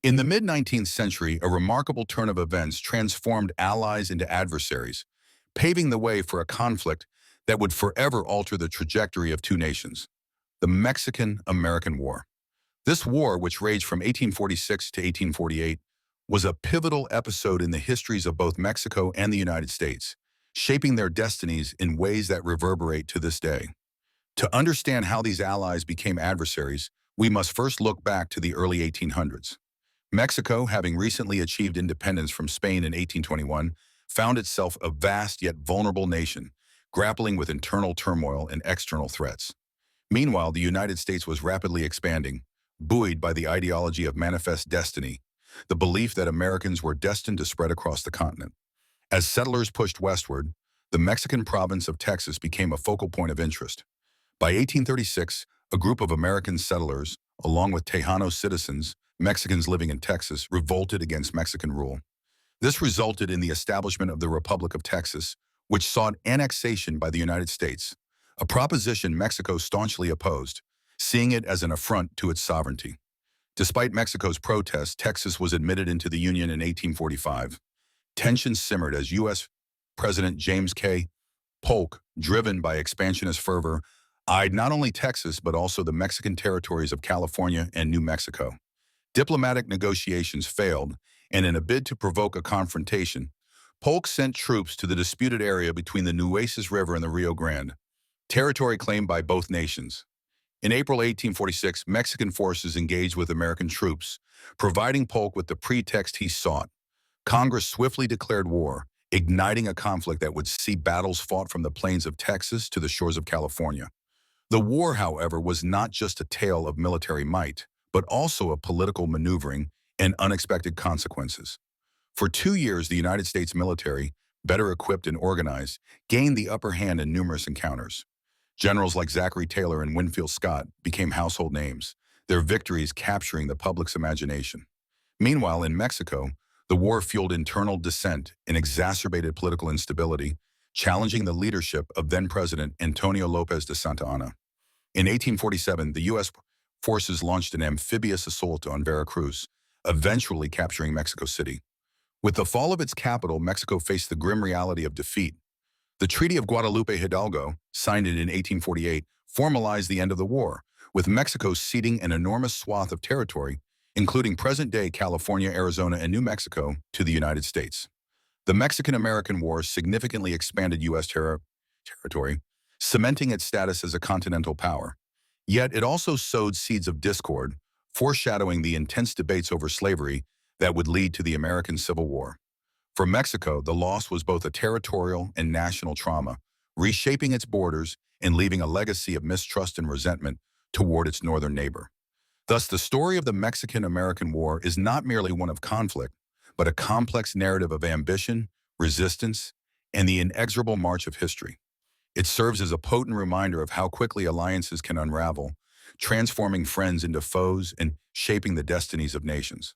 In the mid-19th century, a remarkable turn of events transformed allies into adversaries, paving the way for a conflict that would forever alter the trajectory of two nations, the Mexican-American War. This war, which raged from 1846 to 1848, was a pivotal episode in the histories of both Mexico and the United States, shaping their destinies in ways that reverberate to this day. To understand how these allies became adversaries, we must first look back to the early 1800s. Mexico, having recently achieved independence from Spain in 1821, found itself a vast yet vulnerable nation, grappling with internal turmoil and external threats. Meanwhile, the United States was rapidly expanding, buoyed by the ideology of manifest destiny, the belief that Americans were destined to spread across the continent. As settlers pushed westward, the Mexican province of Texas became a focal point of interest. By 1836, a group of American settlers, along with Tejano citizens, Mexicans living in Texas, revolted against Mexican rule. This resulted in the establishment of the Republic of Texas, which sought annexation by the United States, a proposition Mexico staunchly opposed, seeing it as an affront to its sovereignty. Despite Mexico's protests, Texas was admitted into the Union in 1845. Tensions simmered as U.S. President James K. Polk, driven by expansionist fervor, eyed not only Texas but also the Mexican territories of California and New Mexico. Diplomatic negotiations failed, and in a bid to provoke a confrontation, Polk sent troops to the disputed area between the Nueces River and the Rio Grande, territory claimed by both nations. In April 1846, Mexican forces engaged with American troops, providing Polk with the pretext he sought. Congress swiftly declared war, igniting a conflict that would see battles fought from the plains of Texas to the shores of California. The war, however, was not just a tale of military might, but also of political maneuvering and unexpected consequences. For 2 years, the United States military, better equipped and organized, gained the upper hand in numerous encounters. Generals like Zachary Taylor and Winfield Scott became household names, their victories capturing the public's imagination. Meanwhile, in Mexico, the war fueled internal dissent and exacerbated political instability, challenging the leadership of then-President Antonio López de Santa Anna. In 1847, the U.S. forces launched an amphibious assault on Veracruz, eventually capturing Mexico City. With the fall of its capital, Mexico faced the grim reality of defeat. The Treaty of Guadalupe Hidalgo, signed in 1848, formalized the end of the war, with Mexico ceding an enormous swath of territory, including present-day California, Arizona, and New Mexico, to the United States. The Mexican-American War significantly expanded U.S. territory, cementing its status as a continental power. Yet it also sowed seeds of discord, foreshadowing the intense debates over slavery that would lead to the American Civil War. For Mexico, the loss was both a territorial and national trauma, reshaping its borders and leaving a legacy of mistrust and resentment toward its northern neighbor. Thus, the story of the Mexican-American War is not merely one of conflict, but a complex narrative of ambition, resistance, and the inexorable march of history. It serves as a potent reminder of how quickly alliances can unravel, transforming friends into foes and shaping the destinies of nations.